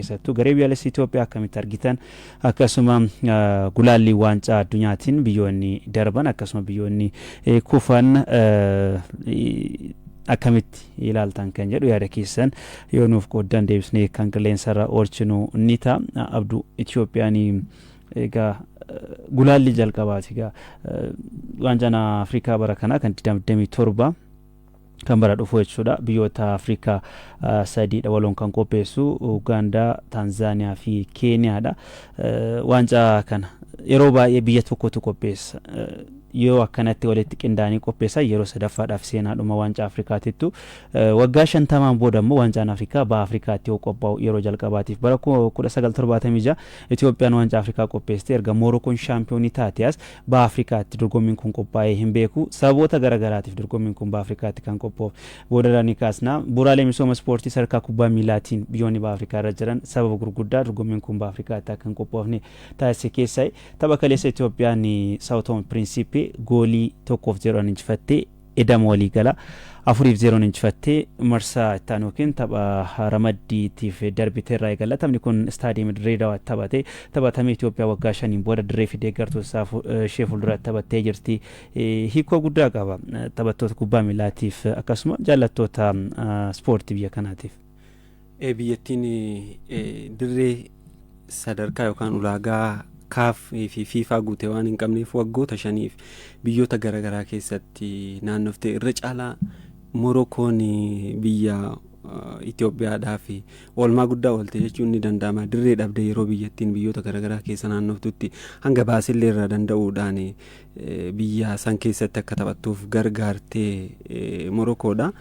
keessattuu garee biyyaalessa Itoophiyaa akkamitti argitan akkasuma gulaalli waancaa addunyaatiin biyyoonni darban akkasuma biyyoonni kufan akkamitti ilaaltan kan jedhu yaada keessan yoo nuuf qooddan deebisnee kan qilleensarra oolchinu ni ta'a. Abduu Itoophiyaan egaa gulaalli jalqabaati egaa waancaan Afrikaa bara kanaa kan 27 kan bara dhufu jechuudha. Biyyoota Afrikaa sadiidha waloon kan qopheessu Ugaandaa, Tanzaaniyaa fi Keeniyaadha. Waancaa kana yeroo baay'ee biyya tokkotu qopheessa. Yoo akkanatti walitti qindaanii qopheessan yeroo sadaffaadhaaf seenaadhuma waancaa Afrikaatittu waggaa 50 booda immoo waancaan Afrikaa baha Afrikaatti yoo qophaa'u yeroo jalqabaatiif bara 1976 Itoophiyaan waancaa Afrikaa qopheessite erga Moorokoon shaampiyoonii taateas baha Afrikaatti dorgommiin kun qophaa'ee hin beeku. Sababoota garagaraatiif dorgommiin kun baha Afrikaatti kan qophaa'u boodarraa ni kaasna. Bu'uuraalee misooma ispoortii sadarkaa kubbaa miilaatiin biyyoonni baha Afrikaa irra jiran sababa gurguddaa dorgommiin kun baha Afrikaatti akka hin qophoofne taasise keessaa tapha kaleessa Itoophiyaan Saawutoon Piriinsiipii goolii 1-0 injifattee edama walii gala 4-0 injifattee marsaa ittaan yookiin tapha ramaddiitiif darbitee irraa eegalla. Taphni kun istaadiyeemii Dirreedawaa taphatee taphatamee Itoophiyaa waggaa 5 booda dirree fidee gartuusaa ishee fuulduratti taphattee jirti. Hiikoo guddaa qaba taphattoota kubbaa miilaatiif akkasuma jaallattoota ispoortii biyya kanaatiif. Biyyattiin dirree sadarkaa yookaan ulaagaa kaaf fi fiifaa guutee waan hin qabneef waggoota 5 biyyoota garaagaraa keessatti naannoftee irra caalaa Moorokoon biyya Itoophiyaadhaa fi oolmaa guddaa oolte jechuun ni danda'ama. Dirree dhabde yeroo biyyattiin biyyoota garaagaraa keessa naannoftutti hanga baasillee irraa danda'uudhaan biyya san keessatti akka taphattuuf gargaartee Moorokoodha.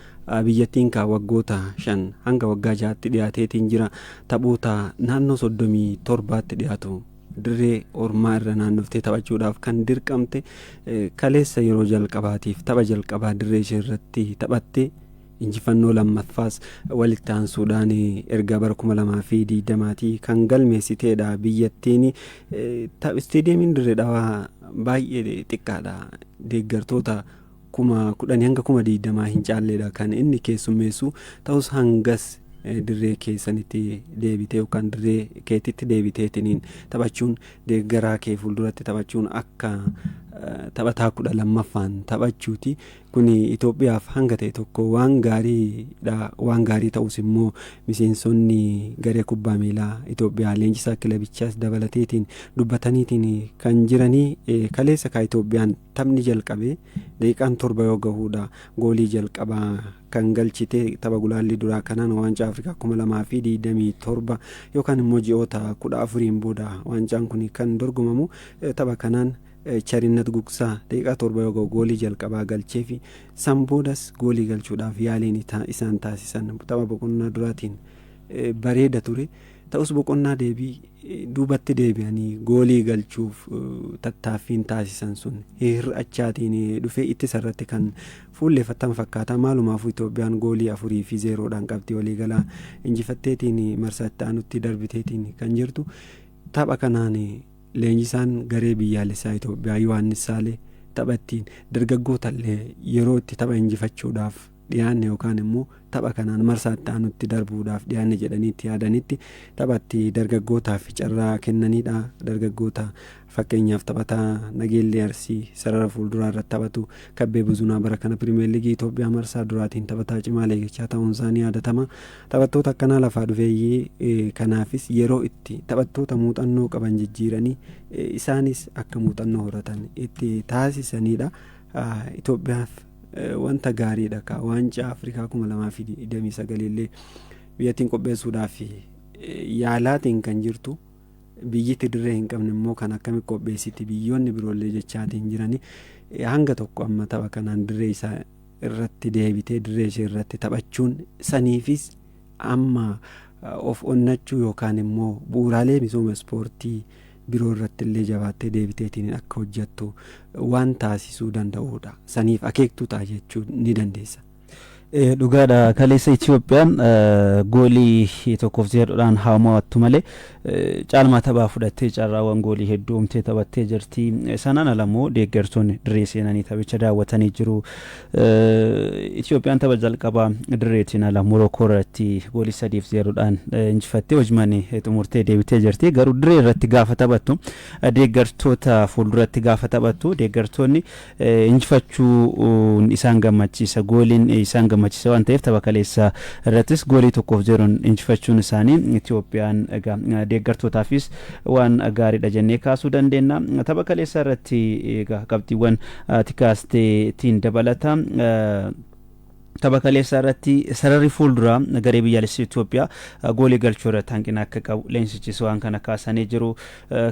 Biyyattiin kaa waggoota 5 hanga waggaa 6tti dhiyaateetiin jira. Taphoota naannoo 37tti dhiyaatu dirree ormaa irra naannoftee taphachuudhaaf kan dirqamte kaleessa yeroo jalqabaatiif tapha jalqabaa dirree ishee irratti taphatte injifannoo lammaffaas walitti aansuudhaan erga bara 2020 kan galmeessiteedha. Biyyattiin istaadiyeemiin Dirreedawaa baay'ee xiqqaadha. Deeggartoota 10,000 hanga 20,000 hin caalleedha kan inni keessummeessu. Ta'us hangas dirree keessanitti deebitee yookaan dirree keetitti deebiteetiniin taphachuun deeggaraa kee fuulduratti taphachuun akka taphataa 12ffaan taphachuuti. Kuni Itoophiyaaf hanga ta'e tokko waan gaariidha. Waan gaarii ta'us immoo miseensonni garee kubbaa miilaa Itoophiyaa leenjisaa kilabichaas dabalateetiin dubbataniitiin kan jiranii kaleessa kaa Itoophiyaan taphni jalqabee daqiiqaan 7 yoo gahuudha goolii jalqabaa kan galchite tapha gulaalli duraa kanaan waancaa Afrikaa 2027 yookaan immoo ji'oota 14 booda waancaan kun kan dorgomamu tapha kanaan Charinnat Gugsaa daqiiqaa 7 yoo gahu goolii jalqabaa galchee fi sanboodas goolii galchuudhaaf yaaliin isaan taasisan tapha boqonnaa duraatiin bareeda ture. Ta'us boqonnaa duubatti deebi'anii goolii galchuuf tattaaffiin taasisan sun hir'achaatiin dhufee ittisa irratti kan fuulleeffatan fakkaata. Maalumaafuu Itoophiyaan goolii 4-0 qabdi waliigalaa injifatteetiin marsaa itti aanutti darbiteetiin kan jirtu. Tapha kanaan leenjisaan garee biyyaalessaa Itoophiyaa Yohaannis Saalee taphattiin dargaggootallee yeroo itti tapha injifachuudhaaf dhiyaanne yookaan immoo tapha kanaan marsaa itti aanutti darbuudhaaf dhiyaanne jedhaniitti yaadanitti taphatti dargaggootaaf carraa kennaniidha. Dargaggoota fakkeenyaaf taphataa Nageellee Arsii sarara fuulduraa irratti taphatu Kabbee Buzunaa bara kana Pirimeer Liigii Itoophiyaa marsaa duraatiin taphataa cimaa leegichaa ta'uun isaanii yaadatama. Taphattoota akkanaa lafaa dhufeeyyii kanaafis yeroo itti taphattoota muuxannoo qaban jijjiiranii isaanis akka muuxannoo horatan itti taasisanidha. Itoophiyaaf wanta gaariidha ka waancaa Afrikaa 2029 illee biyyattiin qopheessuudhaaf yaalaatiin kan jirtu. Biyyatti dirree hin qabne immoo kan akkamitti qopheessiti biyyoonni biroollee jechaatiin jiranii hanga tokko amma tapha kanaan dirree isaa irratti deebitee dirree ishee irratti taphachuun saniifis amma of onnachuu yookaan immoo bu'uuraalee misooma ispoortii biroo irratti illee jabaattee deebiteetiin akka hojjettu waan taasisuu danda'uudha. Saniif akeektuu ta'a jechuu ni dandeessa. Dhugaadha kaleessa Itoophiyaan goolii tokkoof zeeroodhaan haamawattu malee caalmaa taphaa fudhattee carraawwan goolii hedduumtee taphattee jirti. Sanaan alammoo deeggartoonni dirree seenanii taphicha daawwatanii jiru. Itoophiyaan tapha jalqabaa dirreetiin ala Morookoo irratti goolii 3-0dhaan injifattee hojmanii xumurtee deebitee jirti. Garuu dirree irratti gaafa taphattu deeggartoota fuulduratti gaafa taphattu deeggartoonni injifachuun isaan gammachiisa. Gooliin isaan gammachiisa waan ta'eef tapha kaleessa irrattis goolii 1-0 injifachuun isaanii Itoophiyaan deeggartootaafis waan gaariidha jennee kaasuu dandeenya. Tapha kaleessa irratti qabxiiwwan tikaasteetiin dabalata. Tapha kaleessa irratti sararri fuulduraa garee biyyaalessaa Itoophiyaa goolii galchuu irratti hanqina akka qabu leensichis waan kana kaasanii jiru.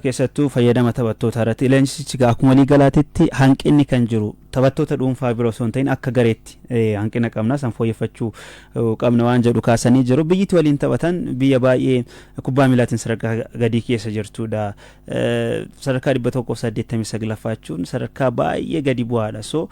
Keessattuu fayyadama taphattoota irratti leensichi akkuma waliigalaatti hanqinni kan jiru taphattoota dhuunfaa biroo osoo hin ta'in akka gareetti hanqina qabna san fooyyeffachuu qabna waan jedhu kaasanii jiru. Biyyatti waliin taphatan biyya baay'ee kubbaa miilaatiin sadarkaa gadii keessa jirtudha. Sadarkaa 189 sadarkaa baay'ee gadi bu'aadha. So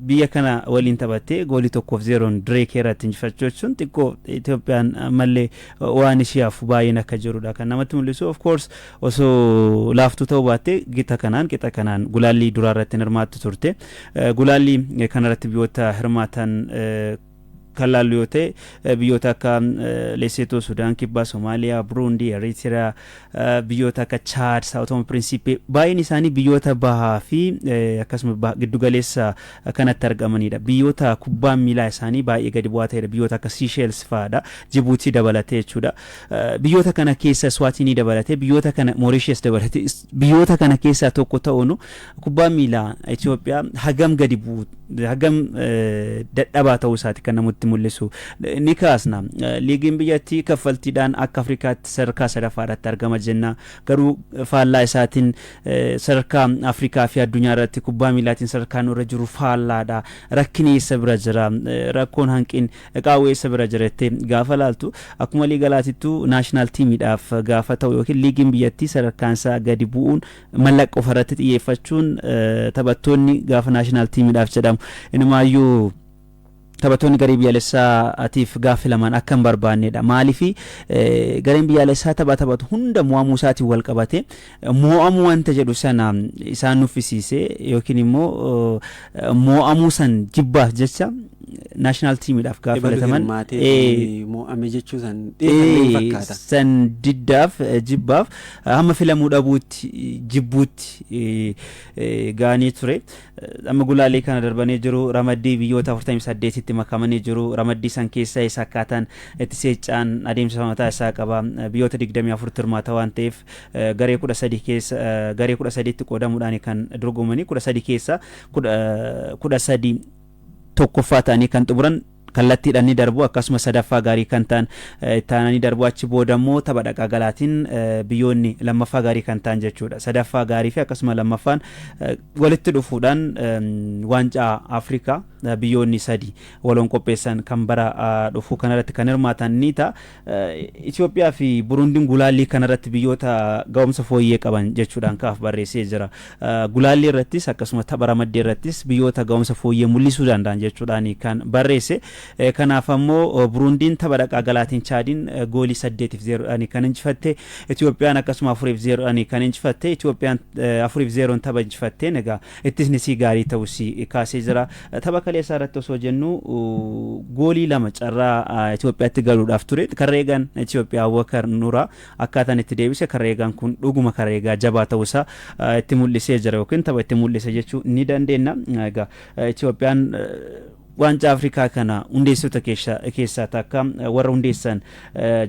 biyya kana waliin taphattee goolii 1-0 dirree keerratti injifachuun xiqqoo Itoophiyaan mallee waan ishiyaaf baay'een akka jirudha kan namatti mul'isu. Of course osoo laaftuu ta'uu baattee qixa kanaan gulaallii duraarratti hirmaattu turte. Gulaallii kanarratti biyyoota hirmaatan kan laallu yoo ta'e biyyoota akka Leesotoo, Sudaan Kibbaa, Somaaliyaa, Buruundii, Eritiriyaa, biyyoota akka Chaad, Saawutoom Pirinsipii baay'een isaanii biyyoota bahaa fi akkasuma giddugaleessa kanatti argamanidha. Biyyoota kubbaan miilaa isaanii baay'ee gadi bu'aa ta'edha. Biyyoota akka Siisheels fa'aadha. Jibuutii dabalatee jechuudha. Biyyoota kana keessa Swaatinii dabalatee biyyoota kana Moorishees dabalatee biyyoota kana keessaa tokko ta'uun kubbaan miilaa Itoophiyaa hagam gadi bu'u hagam dadhabaa ta'uu isaati kan namatti mul'isu ni kaasna. Liigiin biyyattii kaffaltiidhaan akka Afrikaatti sadarkaa sadaffaadhaatti argama jenna. Garuu faallaa isaatiin sadarkaa Afrikaa fi addunyaa irratti kubbaa miilaatiin sadarkaan irra jiru faallaadha. Rakkinni isa bira jira. Rakkoon hanqin qaawwee isa bira jira jettee gaafa laaltu akkuma liigalaatittuu naashinaal tiimiidhaaf gaafa ta'u yookiin liigiin biyyattii sadarkaan isaa gadi bu'uun mallaqa ofarratti xiyyeeffachuun taphattoonni gaafa naashinaal tiimiidhaaf jedhamu inumaayyuu taphattoonni garee biyyaalessaatiif gaafilaman akka hin barbaannedha. Maaliifi gareen biyyaalessaa taphatu hunda mo'amuu isaatiin wal qabate mo'amuu wanta jedhu sana isaan nuffisiise yookiin immoo mo'amuu san jibbaaf jecha naashinaal tiimiidhaaf gaafataman mo'ame jechuu san fakkaata. San diddaaf jibbaaf hamma filamuu dhabuutti jibbuutti gaanii ture. Amma gulaalee kana darbanii jiru ramaddii biyyoota 48tti makamanii jiru. Ramaddii san keessa isa akkaataan itti seeccaan adeemsa mataa isaa qaba. Biyyoota 24 hirmaata waan ta'eef garee 13 keessa garee 13tti qoodamuudhaan kan dorgomanii 13 keessa 13 tokkoffaa ta'anii kan xumuran kallattiidhaan ni darbu akkasuma sadaffaa gaarii kan ta'an taananii darbu achi booda immoo tapha dhaqaa galaatiin biyyoonni lammaffaa gaarii kan ta'an jechuudha. Sadaffaa gaarii fi akkasuma lammaffaan walitti dhufuudhaan waancaa Afrikaa biyyoonni 3 waloon qopheessan kan bara dhufuu kanarratti kan hirmaatan ni ta'a. Itoophiyaa fi Burundiin gulaallii kanarratti biyyoota ga'umsa fooyyee qaban jechuudhaan kaaf barreessee jira. Gulaallii irrattis akkasuma tapha ramaddii irrattis biyyoota ga'umsa fooyyee mul'isuu danda'an jechuudhaan kan barreesse. Kanaaf ammoo Burundiin tapha dhaqaa galaatiin Chaadiin goolii 8-0 kan injifatte. Itoophiyaan akkasuma 4-0 kan injifatte. Itoophiyaan 4-0 tapha injifatte. Egaa ittisni si gaarii ta'us kaasee jira. Tapha kaleessaa irratti osoo jennu goolii 2 carraa Itoophiyaatti galuudhaaf ture. Karreegaan Itoophiyaa Abubakar Nuuraa akkaataan itti deebise karreegaan kun dhuguma karreegaa jabaa ta'uusaa itti mul'isee jira yookiin tapha itti mul'ise jechuu ni dandeenya. Egaa Itoophiyaan waancaa Afrikaa kana hundeessota keessaa takka warra hundeessan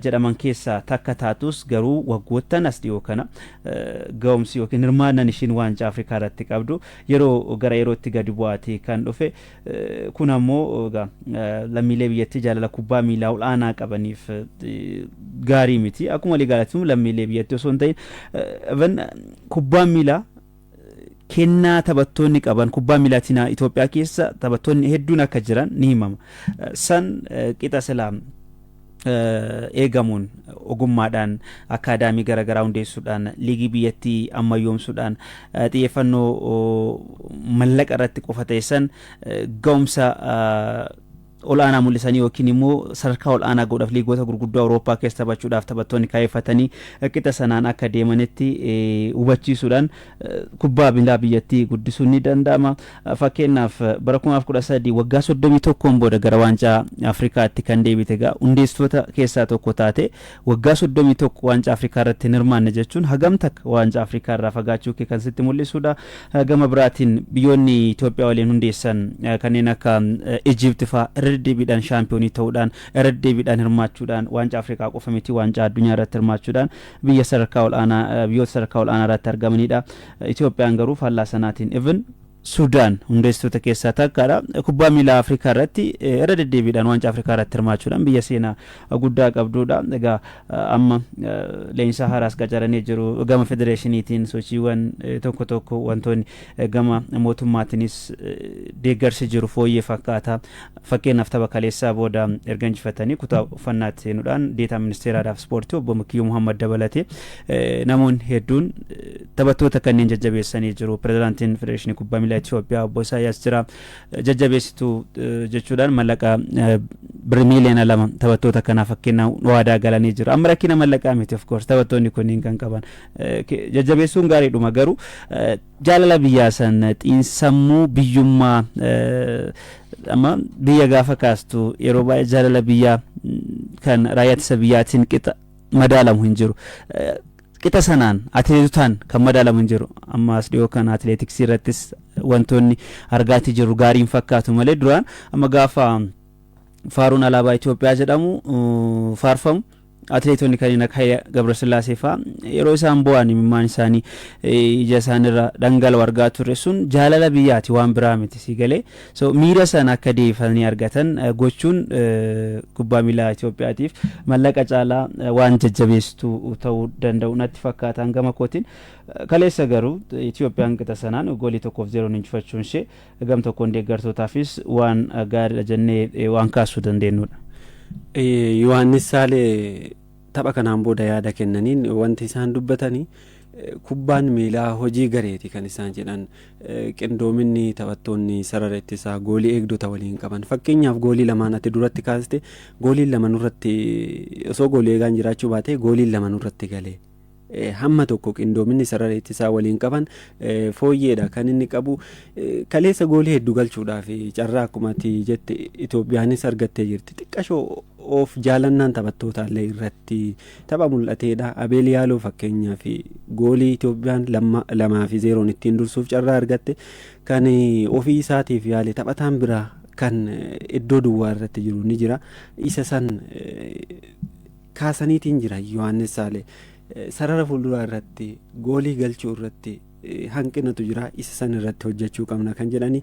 jedhaman keessaa takka taatus garuu waggoottan as dhiyoo kana ga'umsi yookiin hirmaannaan ishiin waancaa Afrikaa irratti qabdu yeroo gara yerootti gadi bu'aatee kan dhufe kun ammoo lammiilee biyyattii jaalala kubbaa miilaa olaanaa qabaniif gaarii miti. Akkuma waliigalaatti lammiilee biyyattii osoo hin ta'in kubbaa miilaa kennaa taphattoonni qaban kubbaa miilaatiin Itoophiyaa keessa taphattoonni hedduun akka jiran ni himama. San qixa silaam eegamuun ogummaadhaan akaadaamii garaagaraa hundeessuudhaan liigii biyyattii ammayyoomsuudhaan xiyyeeffannoo mallaqa irratti qofa ta'essan ga'umsa olaanaa mul'isanii yookiin immoo sadarkaa olaanaa godhaaf liigoota gurguddoo Awurooppaa keessa taphachuudhaaf taphattoonni kaayeffatanii qixa sanaan akka deemanitti hubachiisuudhaan kubbaa miilaa biyyattii guddisuun ni danda'ama. Fakkeenyaaf bara 2013 waggaa 31 booda gara waancaa Afrikaatti kan deebite egaa hundeessitoota keessaa tokko taate waggaa 31 waancaa Afrikaa irratti hirmaanne jechuun hagam takka waancaa Afrikaa irraa fagaachuu kee kan sitti mul'isudha. Gama biraatiin biyyoonni Itoophiyaa waliin hundeessan kanneen akka Egypt fa'aa irra deddeebiidhaan shaampiyoonii ta'uudhaan irra deddeebiidhaan hirmaachuudhaan waancaa Afrikaa qofa miti waancaa addunyaa irratti hirmaachuudhaan biyyoota sadarkaa olaanaa irratti argamanidha. Itoophiyaan garuu faallaa sanaatiin even Suudaan hundeessitoota keessaa takkaadha. Kubbaa miilaa Afrikaa irratti irra deddeebiidhaan waancaa Afrikaa irratti hirmaachuudhaan biyya seenaa guddaa qabdudha. Egaa amma leenjisaa haaraas qacaranii jiru. Gama federeeshiniitiin sochiiwwan tokko tokko wantoonni gama mootummaatiinis deeggarsi jiru fooyyee fakkaata. Fakkeenyaaf tapha kaleessaa booda erga injifatanii kutaa uffannaatti seenuudhaan deetaa ministeeraadhaaf ispoortii obbo Mukiyyuu Muhammad dabalatee namoonni hedduun taphattoota kanneen jajjabeessanii jiru. Pirezidaantiin federeeshinii kubbaa miilaa Itoophiyaa obbo Isaayyaas jira jajjabeessituu jechuudhaan mallaqa birrii miiliyoona 2 taphattoota kanaaf fakkeenyaa waadaa galanii jiru. Amma rakkina mallaqaa miti of course taphattoonni kunniin kan qaban jajjabeessuun gaariidhuma garuu jaalala biyyaa san xiinsammuu biyyummaa amma biyya gaafa kaastu yeroo baay'ee jaalala biyyaa kan raayyaa ittisa biyyaatiin qixa madaalamu hin jiru. Qixa sanaan atileetotaan kan madaalamu hin jiru. Ammaas dhiyoo kan atileetiksii irrattis wantoonni argaatii jiru gaariin fakkaatu malee duraan amma gaafa faaruun alaabaa Itoophiyaa jedhamu faarfamu atileetonni kanneen akka Hayila Gabrasillaasee fa'aa yeroo isaan bo'an imimmaan isaanii ija isaanirra dhangala'u argaa turre sun jaalala biyyaati waan biraa miti si galee so miira sana akka deebifanii argatan gochuun kubbaa miilaa Itoophiyaatiif mallaqa caalaa waan jajjabeessitu ta'uu danda'u natti fakkaata gama kootiin. Kaleessa garuu Itoophiyaan qixa sanaan goolii 1-0 injifachuun ishee gam tokkoon deeggartootaafis waan gaariidha jennee waan kaasuu dandeenyudha. Yohaannis Saalee tapha kanaan booda yaada kennaniin wanti isaan dubbatanii kubbaan miilaa hojii gareeti kan isaan jedhan qindoominni taphattoonni sarara ittisaa goolii eegdota waliin qaban fakkeenyaaf goolii lamaan ati duratti kaaste gooliin lama nurratti osoo goolii eegaan jiraachuu baate gooliin lama nurratti galee hamma tokko qindoominni sarara ittisaa waliin qaban fooyyeedha kan inni qabu kaleessa goolii hedduu galchuudhaaf carraa akkuma ati jette Itoophiyaanis argattee jirti xiqqashoo of jaalannaan taphattootallee irratti tapha mul'ateedha. Abeel Yaaloo fakkeenyaaf goolii Itoophiyaan 2-0 ittiin dursuuf carraa argatte kan ofii isaatiif yaale taphataan biraa kan iddoo duwwaa irratti jiru ni jira isa san kaasaniitiin jira Yohaannis Saalee sarara fuulduraa irratti goolii galchuu irratti hanqinatu jira isa san irratti hojjechuu qabna kan jedhani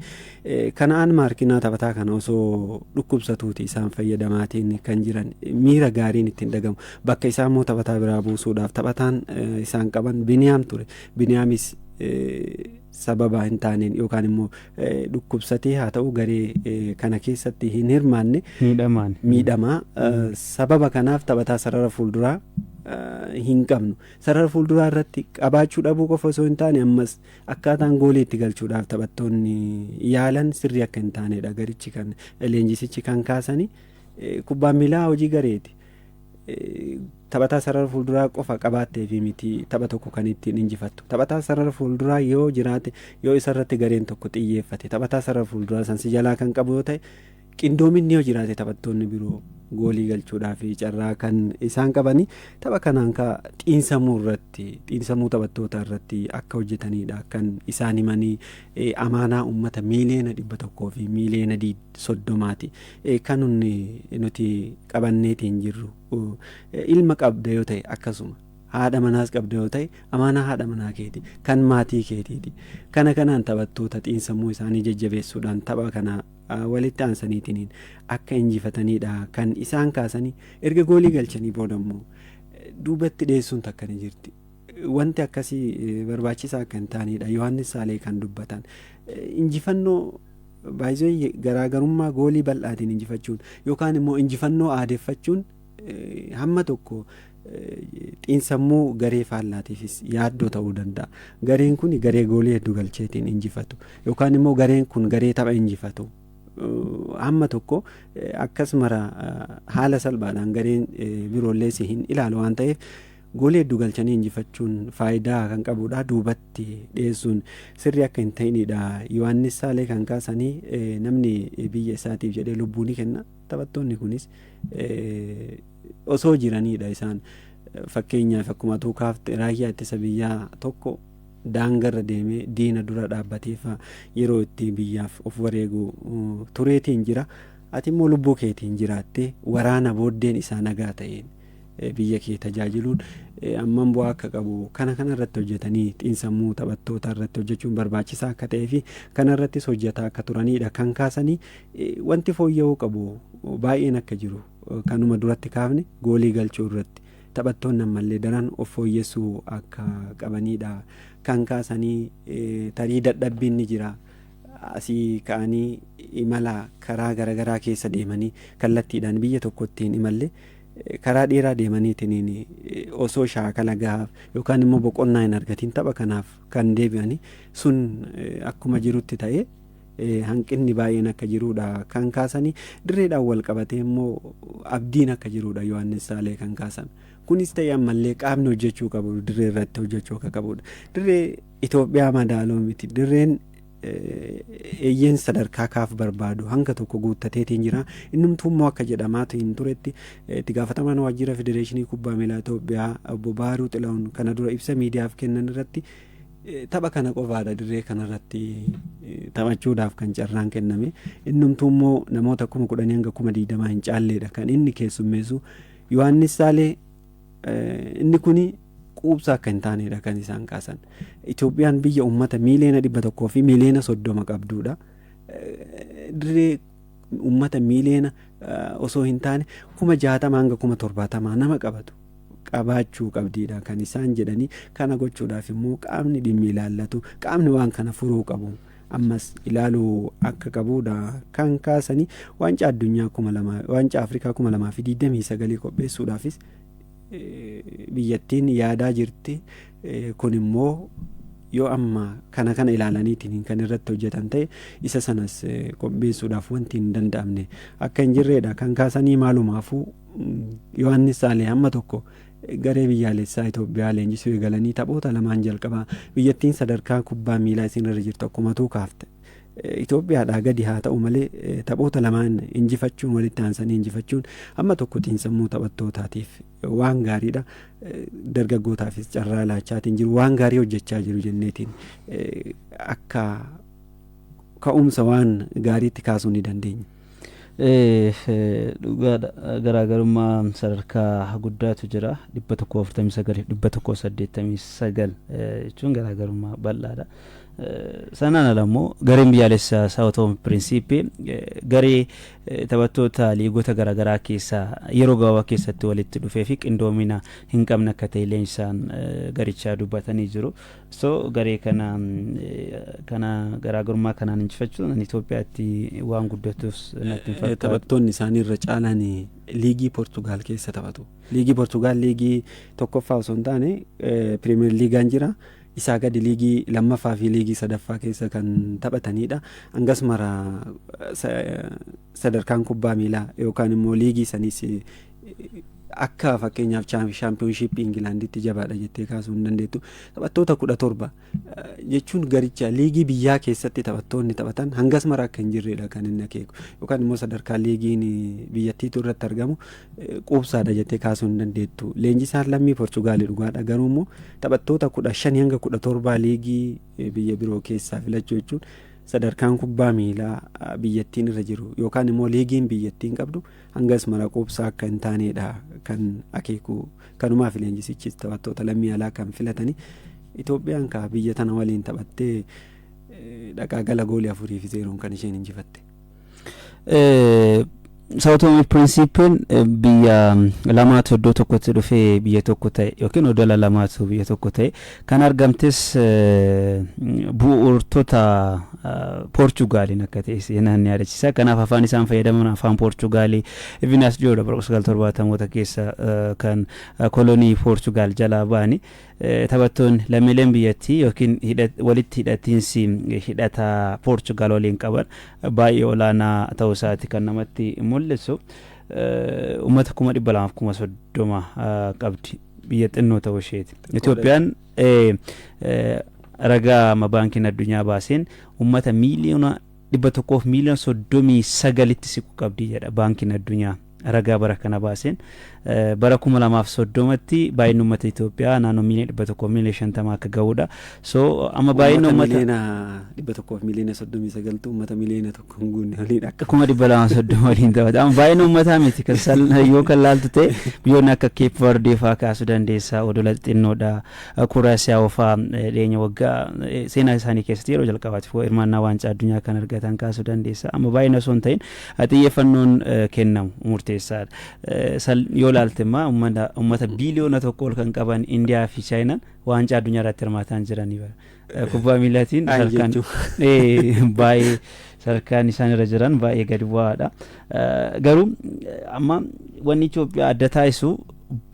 kanaan maarkinaa taphataa kana osoo dhukkubsatuuti isaan fayyadamaatiin kan jiran miira gaariin ittiin dhagamu bakka isaan immoo taphataa biraa buusuudhaaf taphataan isaan qaban Biniyaam ture Biniyaamis sababa hin taaneen yookaan immoo dhukkubsatee haa ta'u garee kana keessatti hin hirmaanne miidhamaa sababa kanaaf taphataa sarara fuulduraa hin qabnu sarara fuulduraa irratti qabaachuu dhabuu qofa osoo hin taane ammas akkaataan goolii itti galchuudhaaf taphattoonni yaalan sirrii akka hin taanedha garichi kan leenjisichi kan kaasanii kubbaan miilaa hojii gareeti. Taphataa sarara fuulduraa qofa qabaattee fi miti tapha tokko kan ittiin injifattu taphataa sarara fuulduraa yoo jiraate yoo isarratti gareen tokko xiyyeeffate taphataa sarara fuulduraa san si jalaa kan qabu yoo ta'e qindoominni yoo jiraate taphattoonni biroo goolii galchuudhaaf carraa kan isaan qabanii tapha kanaan xiinsammuu taphattoota irratti akka hojjetanidha kan isaan himanii amaanaa uummata miiliyoona 100 fi miiliyoona 30 kan nuti qabanneetiin jirru ilma qabda yoo ta'e akkasuma haadha manaas qabda yoo ta'e amaanaa haadha manaa keeti kan maatii keetiiti kanaan taphattoota xiinsammuu isaanii jajjabeessuudhaan tapha kana walitti aansaniitiin akka injifatanidha kan isaan kaasanii erga goolii galchanii boodammoo duubatti dhiyeessuun takka ni jirti wanti akkasii barbaachisaa akka hin taanedha. Yohaannis Saalee kan dubbatan injifannoo baay'ee garaagarummaa goolii bal'aatiin injifachuun yookaan immoo injifannoo aadeffachuun hamma tokko xiinsammuu garee faallaatiifis yaaddoo ta'uu danda'a. Gareen kun garee goolii hedduu galcheetiin injifatu yookaan immoo gareen kun garee tapha injifatu hamma tokko akkasumara haala salphaadhaan gareen biroollee si hin ilaalu waan ta'eef goolii hedduu galchanii injifachuun faayidaa kan qabudha. Duubatti dhiyeessuun sirrii akka hin ta'inidha. Yohaannis Saalee kan kaasanii namni biyya isaatiif jedhee lubbuu ni kenna. Taphattoonni kunis osoo jiranidha isaan. Fakkeenyaaf akkuma tuukaafte raayyaa ittisa biyyaa tokko daangarra deemee diina dura dhaabbateef yeroo itti biyyaaf of wareegu tureetiin jira. Ati immoo lubbuu keetiin jiraattee waraana booddeen isaa nagaa ta'een biyya kee tajaajiluun amman bu'aa akka qabu kana irratti hojjetanii xiinsammuu taphattoota irratti hojjechuun barbaachisaa akka ta'ee fi kana irrattis hojjetaa akka turanidha kan kaasanii. Wanti fooyya'uu qabu baay'een akka jiru kanuma duratti kaafne goolii galchuu irratti taphattoonni ammallee daran of fooyyessuu akka qabanidha kan kaasanii. Tarii dadhabbiin ni jira. Asii ka'anii imala karaa garaagaraa keessa deemanii kallattiidhaan biyya tokkotti hin imalle karaa dheeraa deemaniitiin osoo shaakala gahaaf yookaan immoo boqonnaa hin argatiin tapha kanaaf kan deebi'anii sun akkuma jirutti ta'ee hanqinni baay'een akka jirudha kan kaasanii. Dirreedhaan wal qabatee immoo abdiin akka jirudha Yohaannis Saalee kan kaasan. Kunis ta'ee ammallee qaamni hojjechuu qabu dirree irratti hojjechuu akka qabudha. Dirree Itoophiyaa madaaloo miti. Dirreen eeyyeen sadarkaa kaaf barbaadu hanga tokko guuttateetiin jira. Innumtuu immoo akka jedhamaatu hin turetti itti gaafatamaan waajjira federeeshinii kubbaa miilaa Itoophiyaa obbo Baharuu Xilahuun kana dura ibsa miidiyaaf kennan irratti tapha kana qofaadha dirree kanarratti taphachuudhaaf kan carraan kenname. Innumtuu immoo namoota 10,000 hanga 20,000 hin caalleedha kan inni keessummeessu. Yohaannis Saalee inni kuni quubsaa akka hin taanedha kan isaan kaasan. Itoophiyaan biyya uummata miiliyoona 100 fi miiliyoona 30 qabdudha. Dirree uummata miiliyoona osoo hin taane 60,000 hanga 70,000 nama qabatu qabaachuu qabdiidha kan isaan jedhanii. Kana gochuudhaaf immoo qaamni dhimmi ilaallatu qaamni waan kana furuu qabu ammas ilaaluu akka qabudha kan kaasanii. Waancaa addunyaa 2000 waancaa Afrikaa 2029 qopheessuudhaafis biyyattiin yaadaa jirti. Kun immoo yoo amma kana ilaalaniitiin kan irratti hojjetan ta'e isa sanas qopheessuudhaaf wanti hin danda'amne akka hin jirredha kan kaasanii. Maalumaafuu Yohaannis Saalee hamma tokko garee biyyaalessaa Itoophiyaa leenjisuu eegalanii taphoota lamaan jalqabaa biyyattiin sadarkaa kubbaa miilaa isinirra jirtu akkumatu kaafte Itoophiyaadhaa gadi haa ta'u malee taphoota lamaan injifachuun walitti aansanii injifachuun amma tokko xiinsammuu taphattootaatiif waan gaariidha. Dargaggootaafis carraa laachaatiin jiru waan gaarii hojjechaa jiru jenneetiin akka ka'umsa waan gaariitti kaasuu ni dandeenya. Dhugaadha garaagarummaa sadarkaa guddaatu jira. 149 189 jechuun garaagarummaa bal'aadha. Sanaan ala immoo gareen biyyaalessaa Saawutoom Piriinsiipii garee taphattoota liigota garaagaraa keessaa yeroo gabaabaa keessatti walitti dhufee fi qindoomina hin qabne akka ta'e leenjisaan garichaa dubbatanii jiru. So garee kana garaagarummaa kanaan injifachuun Itoophiyaatti waan guddatuus natti hin fakkaatu. Taphattoonni isaanii irra caalaan liigii Poortugaal keessa taphatu. Liigii Poortugaal liigii tokkoffaa osoo hin taane Piriimiyer Liigaan jira. Isaa gadi liigii lammaffaa fi liigii sadaffaa keessa kan taphatanidha. Hangas mara sadarkaan kubbaa miilaa yookaan immoo liigii sanis akka fakkeenyaaf chaampiyoonshiippii Ingilaanditti jabaadha jettee kaasuu hin dandeettu. Taphattoota 17 jechuun garicha liigii biyyaa keessatti taphattoonni taphatan hangas mara akka hin jirredha kan inni akeeku. Yookaan immoo sadarkaa liigiin biyyattiitu irratti argamu quubsaadha jettee kaasuu hin dandeettu. Leenjisaan lammii Poortugaalii dhugaadha. Garuu immoo taphattoota 15 hanga 17 liigii biyya biroo keessaa filachuu jechuun sadarkaan kubbaa miilaa biyyattiin irra jiru yookaan immoo liigiin biyyattiin qabdu hangas mara quubsaa akka hin taanedha kan akeeku. Kanumaaf leenjisichis taphattoota lammii alaa kan filatanii. Itoophiyaan kaa biyya tana waliin taphattee dhaqaa gala goolii 4-0 kan isheen injifatte. Sao Tome Principe biyya lamaatu iddoo tokkotti dhufee biyya tokko ta'e yookiin odola lamaatu biyya tokko ta'e kan argamtes bu'uurtota Poorchugaaliin akka ta'e seenaan ni yaadachiisa. Kanaaf afaan isaan fayyadaman afaan Poorchugaalii Ivinas Joodha 1970moota keessa kan kolonii Poorchugaal jalaa ba'ani. Taphattoonni lammiileen biyyattii yookiin walitti hidhatiinsi hidhata Poorchugaal waliin qaban baay'ee olaanaa ta'uu isaati kan namatti mul'isu. Uummata 230,030 qabdi biyya xinnoo ta'uu isheeti. Itoophiyaan ragaa baankiin addunyaa baaseen uummata miiliyoona 139tti siqu qabdi jedha baankiin addunyaa. Ragaa bara kana baaseen bara 2030tti baay'inni uummata Itoophiyaa naannoo miiliyoona 150 akka ga'uudha. So amma baay'inni uummata miiliyoona 39 uummata miiliyoona 1 guunne waliin akka 230 waliin ta'u. Amma baay'inni uummataa miti kan yoo kan laaltu ta'e biyyoonni akka Cape Verde fa'aa kaasuu dandeessa. Odola xinnoodha. Kuraasiyaa fa'aa dhiyeenya waggaa seenaa isaanii keessatti yeroo jalqabaatiif hirmaannaa waancaa addunyaa kan argatan kaasuu dandeessa. Amma baay'ina osoo hin ta'in xiyyeeffannoon kennamu murteessaadha. Yoo laaltemmaa uummata biliyoona 1 ol kan qaban Indiyaa fi Chaayinaan waancaa addunyaa irratti hirmaataan jiranii kubbaa miilaatiin baay'ee sarkaan isaan irra jiran baay'ee gadi bu'aadha. Garuu amma wanni Itoophiyaa adda taasisu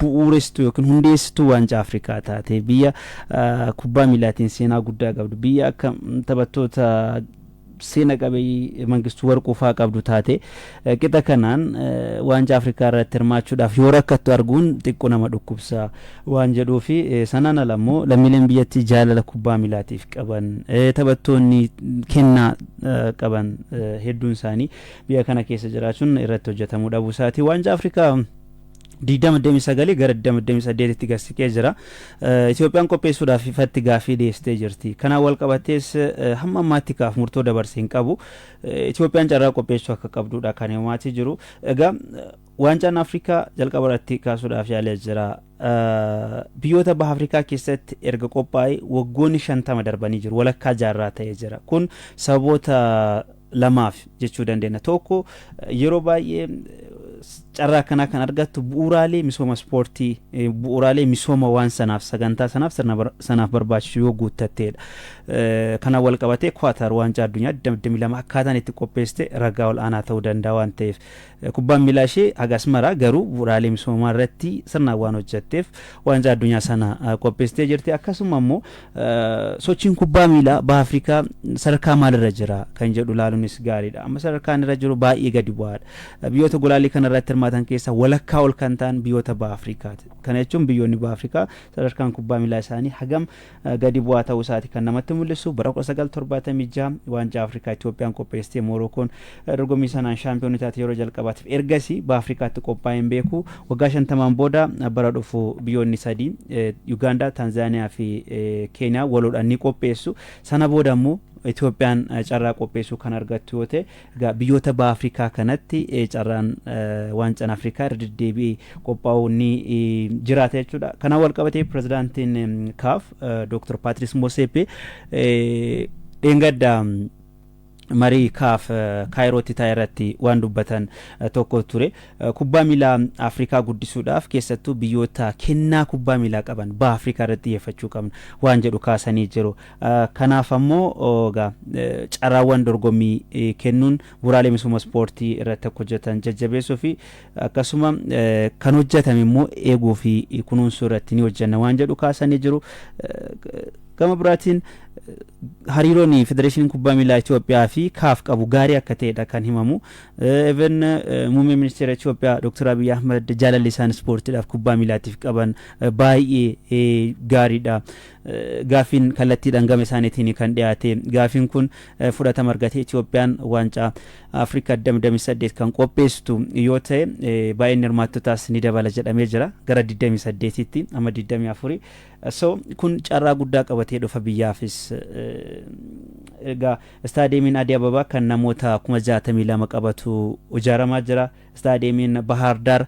bu'uureessituu yookiin hundeessituu waancaa Afrikaa taate biyya kubbaa miilaatiin seenaa guddaa qabdu biyya akka taphattoota seena qabeeyyii Mangistuu Warquu fa'aa qabdu taate qixa kanaan waancaa Afrikaa irratti hirmaachuudhaaf yoo rakkattu arguun xiqqoo nama dhukkubsa waan jedhuu fi sanaan ala immoo lammiileen biyyattii jaalala kubbaa miilaatiif qaban taphattoonni kennaa qaban hedduun isaanii biyya kana keessa jiraachuun irratti hojjetamuu dhabuu isaati. Waancaa Afrikaa 2029 gara 2028tti gasiqee jira. Itoophiyaan qopheessuudhaaf ifatti gaafii dhiyeessitee jirti. Kanaan wal qabatees hamma ammaatti kaaf murtoo dabarsee hin qabu. Itoophiyaan carraa qopheessuu akka qabduudha kan himaatii jiru. Egaa waancaan Afrikaa jalqaba irratti kaasuudhaaf yaalee jira. Biyyoota baha Afrikaa keessatti erga qophaa'ee waggoonni 50 darbanii jiru. Walakkaa jaarraa ta'ee jira. Kun sababoota lamaaf jechuu dandeenya. Tokko yeroo baay'ee carraa kanaa kan argattu bu'uuraalee misooma ispoortii bu'uuraalee misooma waan sanaaf sagantaa sanaaf sanaaf barbaachisu yoo guuttatteedha. Kana wal qabatee Kwaatar waancaa addunyaa 2022 akkaataan itti qopheessite ragaa ol aanaa ta'uu danda'a waan ta'eef kubbaan miilaa ishee hagas maraa garuu bu'uuraalee misoomaa irratti sirnaan waan hojjetteef waancaa addunyaa sana qopheessitee jirti. Akkasuma immoo sochiin kubbaa miilaa baha Afrikaa sadarkaa maalirra jira kan jedhu laaluunis gaariidha. Amma sadarkaan irra jiru baay'ee gadi bu'aadha. Biyyoota gulaalii kana irratti hirmaatan keessa walakkaa ol kan ta'an biyyoota baha Afrikaati. Kana jechuun biyyoonni baha Afrikaa sadarkaan kubbaa miilaa isaanii hagam gadi bu'aa ta'uu isaati kan namatti mul'isu. Bara 1976 waancaa Afrikaa Itoophiyaan qopheessitee Moorokoon dorgommii sanaan shaampiyoonii taate yeroo jalqabaatiif ergasii baha Afrikaatti qophaa'een beeku. Waggaa 50 booda bara dhufu biyyoonni sadii Uganda, Tanzaaniyaa fi Keeniyaa waloodhaan ni qopheessu. Sana booda immoo Itoophiyaan carraa qopheessuu kan argattu yoo ta'e biyyoota baha Afrikaa kanatti carraan waancaan Afrikaa irra deddeebi'ee qophaa'uu ni jiraata jechuudha. Kanaan wal qabatee pirezidaantiin CAF Dr. Patrice Motsepe dheengadda marii CAF Kaayirootti taa'e irratti waan dubbatan tokko ture. Kubbaa miilaa Afrikaa guddisuudhaaf keessattuu biyyoota kennaa kubbaa miilaa qaban baha Afrikaa irratti xiyyeeffachuu qabna waan jedhu kaasanii jiru. Kanaaf ammoo carraawwan dorgommii kennuun bu'uuraalee misooma ispoortii irratti akka hojjetan jajjabeessuu fi akkasuma kan hojjetame immoo eeguu fi kunuunsuu irratti ni hojjenna waan jedhu kaasanii jiru. Gama biraatiin hariiroon Federeeshiniin Kubbaa Miilaa Itoophiyaa fi CAF qabu gaarii akka ta'edha kan himamu. Even muummee ministeera Itoophiyaa Dr. Abiy Ahmed jaalalli isaan ispoortiidhaaf kubbaa miilaatiif qaban baay'ee gaariidha. Gaafiin kallattiidhaan gama isaaniitiin kan dhiyaate gaafiin kun fudhatama argatee Itoophiyaan waancaa Afrikaa 2028 kan qopheessitu yoo ta'e baay'inni hirmaattotaas ni dabala jedhamee jira gara 28tti amma 24. So kun carraa guddaa qabatee dhufa biyyaafis egaa istaadiyeemiin Adii Ababaa kan namoota 62,000 qabatu ijaaramaa jira. Istaadiyeemiin Bahar Dar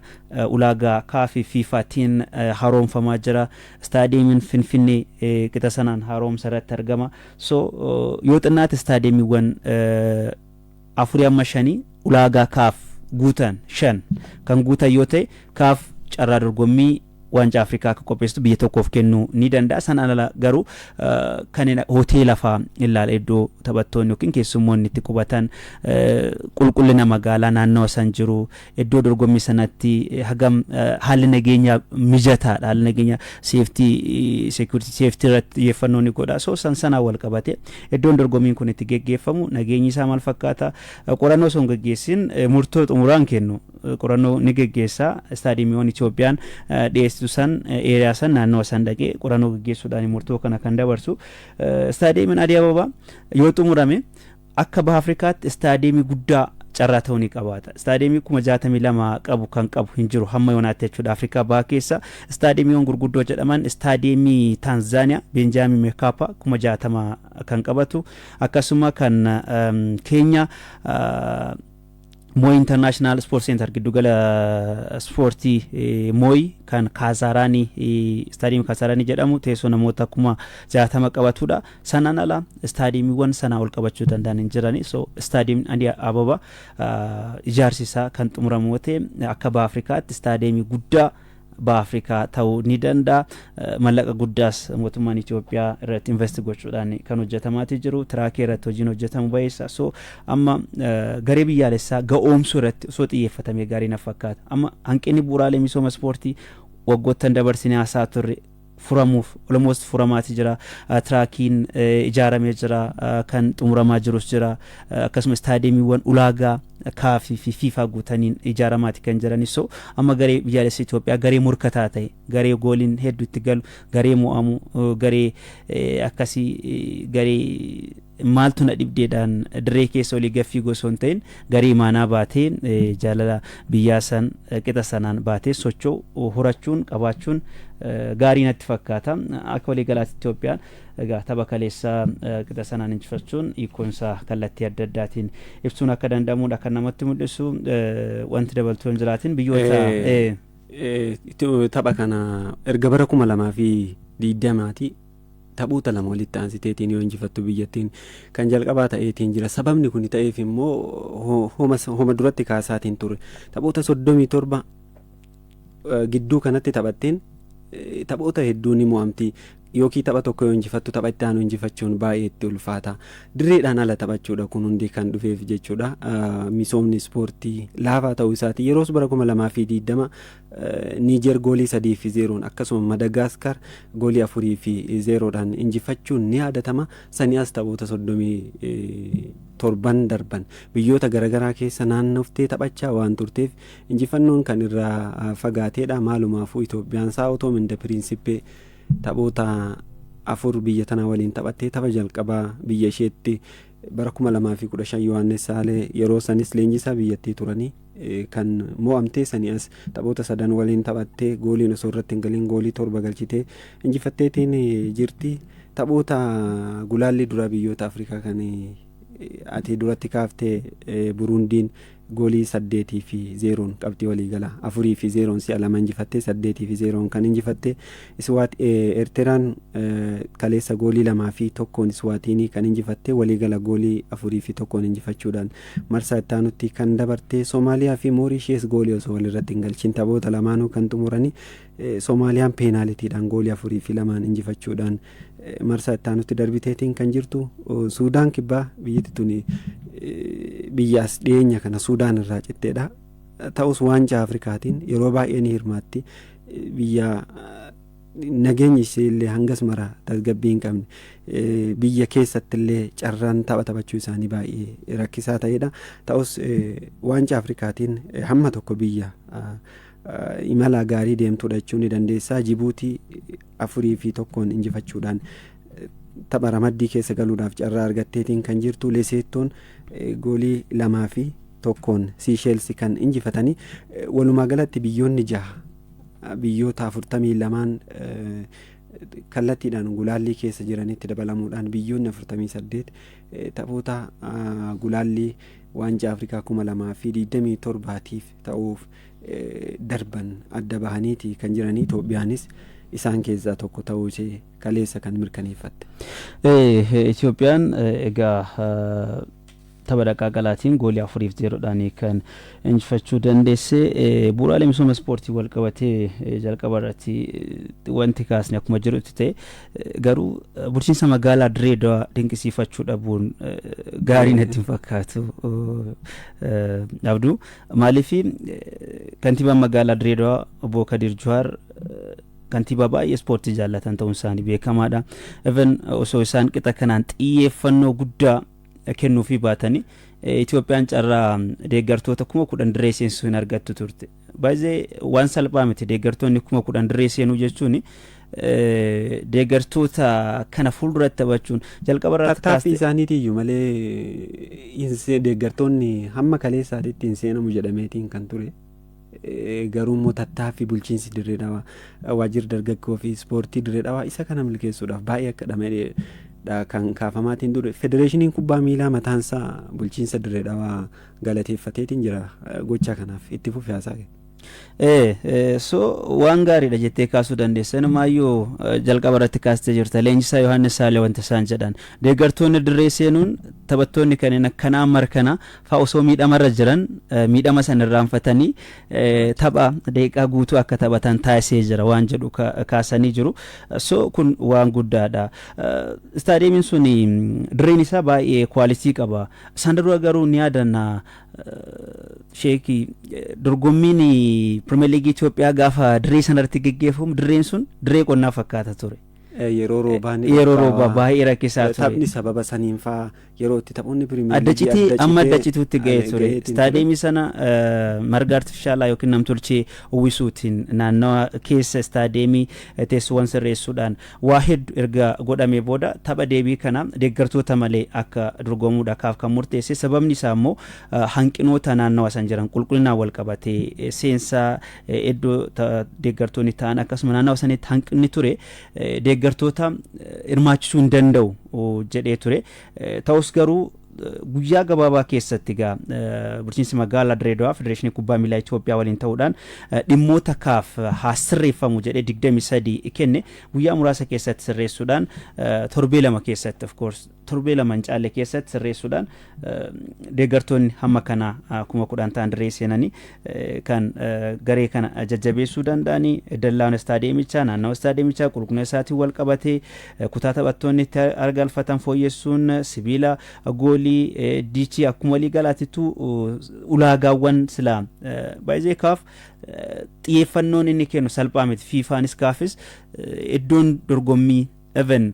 ulaagaa CAF fi FIFAtiin haaromfamaa jira. Istaadiyeemiin Finfinnee qixa sanaan haaromsa irratti argama. So yoo xinnaate istaadiyeemiiwwan 4-5 ulaagaa CAF guutan 5 kan guutan yoo ta'e kaaf carraa dorgommii waancaa Afrikaa akka qopheessitu biyya tokkoof kennuu ni danda'a. Sanaan ala garuu kanneen hoteela fa'aa ilaala iddoo taphattoonni yookiin keessummoonni itti qubatan qulqullina magaalaa naannoo san jiru iddoo dorgommii sanatti hagam haalli nageenyaa mijataadha. Haalli nageenyaa security safety irratti xiyyeeffannoo ni godha. So sanaan wal qabate iddoon dorgommiin kun itti geggeeffamu nageenyi isaa maal fakkaata qorannoo osoo hin geggeessin murtoo xumuraan kennu qorannoo ni geggeessa. Istaadiyeemiiwwan Itoophiyaan dhiyeessitu san eeriyaa san naannoo san dhaqee qorannoo geggeessuudhaan murtoo kana kan dabarsu. Istaadiyeemiin Adii Ababaa yoo xumurame akka baha Afrikaatti istaadiyeemii guddaa carraa ta'uu ni qabaata. Istaadiyeemii 62 qabu kan qabu hin jiru hamma yoonaatti jechuudha. Afrikaa baha keessa istaadiyeemiiwwan gurguddoo jedhaman istaadiyeemii Taanzaaniyaa Benjaamin Mkapa 60 kan qabatu akkasuma kan Keenya Moi International Sports Center giddugala ispoortii Moi kan Kaasaraanii istaadiyeemii Kaasaraanii jedhamu teessoo namoota 60 qabatudha. Sanaan ala istaadiyeemiiwwan sanaa ol qabachuu danda'an hin jirani. So istaadiyeemiin Adii Ababaa ijaarsi isaa kan xumuramu ta'e akka baha Afrikaatti istaadiyeemii guddaa baha Afrikaa ta'uu ni danda'a. Mallaqa guddaas mootummaan Itoophiyaa irratti invest gochuudhaan kan hojjetamaati jiru. Tiraakii irratti hojiin hojjetamu baay'eessa. So amma garee biyyaalessaa ga'oomsuu irratti osoo xiyyeeffatamee gaarii na fakkaata. Amma hanqinni bu'uuraalee misooma ispoortii waggoottan dabarsinee haasaa turre furamuuf almost furamaati jira. Tiraakiin ijaaramee jira kan xumuramaa jirus jira. Akkasuma istaadiyeemiiwwan ulaagaa kaafii fi fiifaa guutaniin ijaaramaati kan jirani. So amma garee biyyaalessa Itoophiyaa garee murkataa ta'e garee gooliin hedduu itti galu garee mo'amu garee akkasii garee maaltu na dhibdeedhaan dirree keessa olii gaffii osoo hin ta'in garee imaanaa baatee jaalala biyyaa san qixa sanaan baatee socho'u horachuun qabaachuun gaarii natti fakkaata. Akka walii galaatti Itoophiyaan egaa tapha kaleessaa qixa sanaan injifachuun hiikkoonsaa kallattii adda addaatiin ibsuun akka danda'amudha kan namatti mul'isu. Wanti dabaltuu hin jiraatin biyyoota tapha kana erga bara 2020 taphoota lama walitti aansiteetiin yoo injifattu biyyattiin kan jalqabaa ta'eetiin jira. Sababni kun ta'eef immoo homa duratti kaasaatiin ture. Taphoota 37 gidduu kanatti taphatteen taphoota hedduu ni mo'amti. Yookiin tapha tokko yoo injifattu tapha itti aanu injifachuun baay'ee itti ulfaata. Dirreedhaan ala taphachuudha kun hundi kan dhufeef jechuudha. Misoomni ispoortii laafaa ta'uu isaati. Yeroos bara 2020 Niijer goolii 3-0 akkasuma Madagaskar goolii 4-0 injifachuun ni yaadatama. Sanii as taphoota 37 darban biyyoota garaagaraa keessa naannoftee taphachaa waan turteef injifannoon kan irraa fagaateedha. Maalumaafuu Itoophiyaan saa'otoo minda piriinsippee taphoota 4 biyya tana waliin taphattee tapha jalqabaa biyya isheetti bara 2015 Yohaannis Saalee yeroo sanis leenjisaa biyyattii turanii kan mo'amtee sanii as taphoota 3 waliin taphattee gooliin osoo irratti hin galin goolii 7 galchitee injifatteetiin jirti. Taphoota gulaalli dura biyyoota Afrikaa kan ati duratti kaaftee Burundiin goolii 8-0 qabxii waliigala 4-0 si'a lama injifattee 8-0 kan injifattee. Iswaat Eertiraan kaleessa goolii 2-1 Iswaatiinii kan injifattee waliigala goolii 4-1 injifachuudhaan marsaa itti aanutti kan dabartee. Soomaaliyaa fi Moorishees goolii osoo walirratti hin galchin taphoota lamaanuu kan xumuranii. Soomaaliyaan peenaalitiidhaan goolii 4-2 injifachuudhaan marsaa itti aanutti darbiteetiin kan jirtu. Suudaan kibbaa biyyatti tuni biyyaas dhiyeenya kana Suudaan irraa citteedha. Ta'us waancaa Afrikaatiin yeroo baay'ee ni hirmaatti. Biyya nageenyi isheellee hangas mara tasgabbii hin qabne biyya keessatti illee carraan tapha taphachuu isaanii baay'ee rakkisaa ta'edha. Ta'us waancaa Afrikaatiin hamma tokko biyya imala gaarii deemtuudha jechuun ni dandeessa. Jibuutii 4-1 injifachuudhaan tapha ramaddii keessa galuudhaaf carraa argatteetiin kan jirtu. Leseettoon goolii 2-1 Siisheelsi kan injifatanii. Walumaa galatti biyyoonni 6 biyyoota 42 kallattiidhaan gulaallii keessa jiranitti dabalamuudhaan biyyoonni 48 taphoota gulaallii waancaa Afrikaa 2027tiif ta'uuf darban adda bahaniiti kan jiranii. Itoophiyaanis isaan keessaa tokko ta'uu ishee kaleessa kan mirkaneeffatte. Itoophiyaan egaa tapha dhaqaaqalaatiin goolii 4-0dhaan kan injifachuu dandeesse. Bu'uuraalee misooma ispoortii wal qabatee jalqaba irratti wanti kaasne akkuma jirutti ta'e garuu bulchiinsa magaalaa Direedawaa dinqisiifachuu dhabuun gaarii natti hin fakkaatu. Abduu maaliif kantiibaan magaalaa Direedawaa obbo Kadir Juhaar kantiibaa baay'ee ispoortii jaallatan ta'uun isaanii beekamaadha. Even osoo isaan qixa kanaan xiyyeeffannoo guddaa kennuufii baatanii Itoophiyaan carraa deeggartoota 10,000 dirree seensisuu hin argattu turte. Baay'ee waan salphaa miti deeggartoonni 10,000 dirree seenuu jechuun deeggartoota kana fuulduratti taphachuun jalqaba irratti tattaaffii isaaniitiyyuu malee deeggartoonni hamma kaleessaatti hin seenamu jedhameetiin kan ture. Garuu immoo tattaaffii bulchiinsi Dirree Dhawaa waajjirri dargaggoo fi ispoortii Dirree Dhawaa isa kana milkeessuudhaaf baay'ee akka dhama'eedha kan kaafamaatiin ture. Federeeshiniin kubbaa miilaa mataansaa bulchiinsa Dirree Dhawaa galateeffateetiin jira gocha kanaaf itti fufyaasaa. So waan gaariidha jettee kaasuu dandeessa. Inumaayyuu jalqaba irratti kaastee jirta. Leenjisaa Yohaannis Saalee wanta isaan jedhan deeggartoonni dirree seenuun taphattoonni kanneen akkanaa markana fa'aa osoo miidhamarra jiran miidhama san irraanfatanii tapha deeqaa guutuu akka taphatan taasisee jira waan jedhu kaasanii jiru. So kun waan guddaadha. Istaadiyeemiin sun dirreen isaa baay'ee kwaalitii qaba. Isaan dura garuu ni yaadanna sheekii dorgommiin Premier League Itoophiyaa gaafa dirree sanarratti geggeeffamu dirreen sun dirree qonnaa fakkaata ture. Yeroo roobaa baay'ee rakkisaa ture. Taphni sababa saniin fa'aa yeroo itti taphoonni Premier League amma addacituutti ga'ee ture. Istaadiyeemii sana marga artifishaalaa yookiin namtolchee uwwisuutiin naannawa keessa istaadiyeemii teessuuwwan sirreessuudhaan waa hedduu erga godhamee booda tapha deebii kana deeggartoota malee akka dorgomuudhaaf kan murteesse. Sababni isaa immoo hanqinoota naannawa san jiran qulqullinaan wal qabatee seensaa iddoo deeggartoonni ta'an akkasuma naannawa sanitti hanqinni ture deeggartoota hirmaachisuu hin danda'u jedhee ture. Ta'us garuu guyyaa gabaabaa keessatti bulchiinsi magaalaa Direedawaa Federeeshinii Kubbaa Miilaa Itoophiyaa waliin ta'uudhaan dhimmoota kaaf haa sirreeffamu jedhee 23 kenne guyyaa muraasa keessatti sirreessuudhaan torbee lama keessatti of course torbee lama hin caalle keessatti sirreessuudhaan deeggartoonni hamma kana 10,000 ta'an dirree seenanii kan garee kana jajjabeessuu danda'anii dallaan istaadiyeemichaa naannawa istaadiyeemichaa qulqullina isaatiin wal qabatee kutaa taphattoonni itti argalfatan fooyyessuun sibiila goolii diichii akkuma walii galaatittu ulaagaawwan silaa baay'ee kaaf xiyyeeffannoon inni kennu salphaa miti. Fiifaanis kaafis iddoon dorgommii even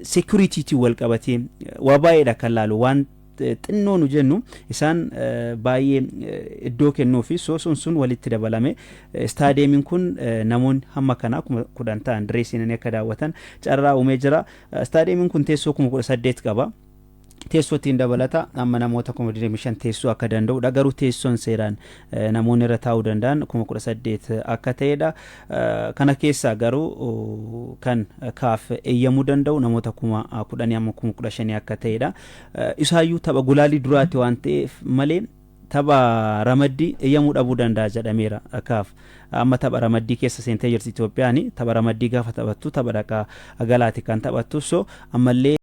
securitytii wal qabatee waa baay'eedha kan laalu waan xinnoo nu jennu isaan baay'ee iddoo kennuufi sun walitti dabalame istaadiyeemiin kun namoonni hamma kanaa 10,000 ta'an dirree seenanii akka daawwatan carraa uumee jira. Istaadiyeemiin kun teessoo 18,000 qaba. Teessootiin dabalata amma namoota 25,000 teessoo akka danda'udha. Garuu teessoon seeraan namoonni irra taa'uu danda'an 18,000 akka ta'edha. Kana keessaa garuu kan kaaf eeyyamuu danda'u namoota 10,000 amma 15,000 akka ta'edha. Isaayyuu tapha gulaalii duraatti waan ta'eef malee tapha ramaddii eeyyamuu dhabuu danda'a jedhameera kaaf. Amma tapha ramaddii keessa seentee jirti Itoophiyaan. Tapha ramaddii gaafa taphattu tapha dhaqaa galaati kan taphattu. So ammallee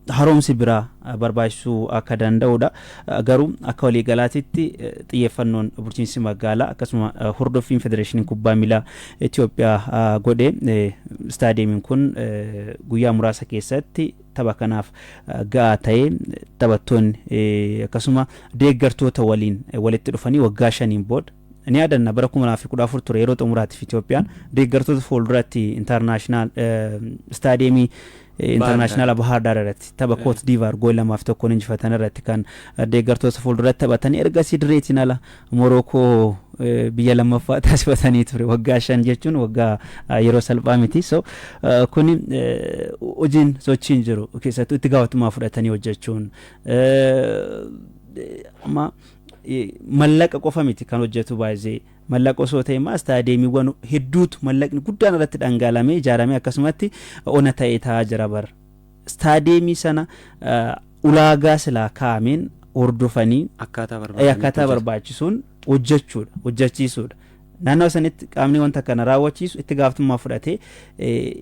haroomsi biraa barbaachisuu akka danda'udha. Garuu akka walii galaatitti xiyyeeffannoon bulchiinsi magaalaa akkasuma hordoffiin Federeeshinii Kubbaa Miilaa Itoophiyaa godhe istaadiyeemiin kun guyyaa muraasa keessatti tapha kanaaf ga'aa ta'ee taphattoonni akkasuma deeggartoota waliin walitti dhufanii waggaa 5 booda ni yaadanna bara 2014 ture yeroo xumuraatiif Itoophiyaan deeggartoota fuulduratti intarnaashinaal istaadiyeemii international Bahar Dar irratti tapha Cote d'Ivoire gool 2-1 injifatan irratti kan deeggartoota fuulduratti taphatanii ergasii dirreetiin ala Morocco biyya lammaffaa taasifatanii ture waggaa 5 jechuun waggaa yeroo salphaa miti. So kuni hojiin sochiin jiru keessattuu itti gaafatamummaa fudhatanii hojjechuun amma mallaqa qofa miti kan hojjetu baay'ee mallaqa osoo ta'e immoo istaadiyeemiiwwan hedduutu mallaqni guddaan irratti dhangaalamee ijaaramee akkasumatti ona ta'ee taa'aa jira bara. Istaadiyeemii sana ulaagaa silaa kaa'ameen hordofanii akkaataa barbaachisuun hojjechiisuudha. Naannoo sanitti qaamni wanta kana raawwachiisu itti gaafatamummaa fudhatee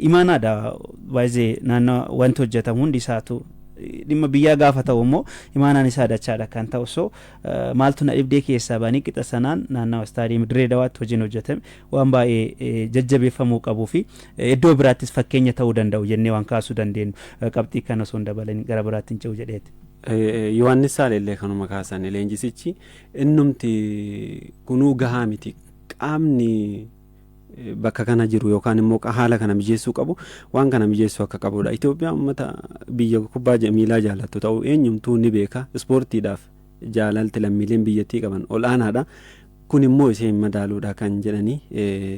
imaanaadha baay'ee naannoo wanti hojjetamu hundi isaatu dhimma biyyaa gaafa ta'u immoo imaanaan isaa dachaadha kan ta'u so maaltu na dhibdee keessaa banii qixa sanaan naannawa istaadiyeemii Dirree Dawaatti hojiin hojjetame waan baay'ee jajjabeeffamuu qabuu fi iddoo biraattis fakkeenya ta'uu danda'u jennee waan kaasuu dandeenyu qabxii kana osoo hin dabalin gara biraatti hin ce'u jedheeti. Yohaannis Saalellee kanuma kaasan leenjisichi innumti kunuu gahaa miti qaamni bakka kana jiru yookaan immoo haala kana mijeessuu qabu waan kana mijeessuu akka qabudha. Itoophiyaan uummata biyya kubbaa miilaa jaallattu ta'uu eenyumtuu ni beeka. Ispoortiidhaaf jaalalti lammiileen biyyattii qaban olaanaadha. Kun immoo isheen madaaluudha kan jedhanii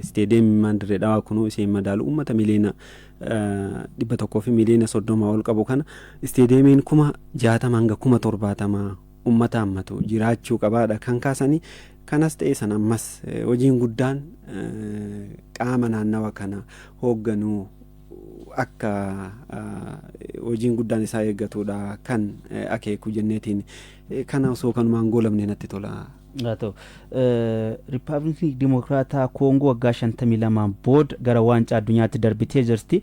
isteediyeemiin Dirree Dhawaa kunuu isheen madaalu uummata miliyoona 100 fi miliyoona 30 ol qabu kana isteediyeemiin 60 hanga 70 uummata hammatu jiraachuu qabaadha kan kaasanii. Kanas ta'ee san ammas hojiin guddaan qaama naannawa kana hoogganuu akka hojiin guddaan isaa eeggatudha kan akeeku jenneetiin kana osoo kanumaan goolamne natti tola. Gato Rippaabilikii Dimokiraataa Koongoo waggaa 52 booda gara waancaa addunyaatti darbitee jirti.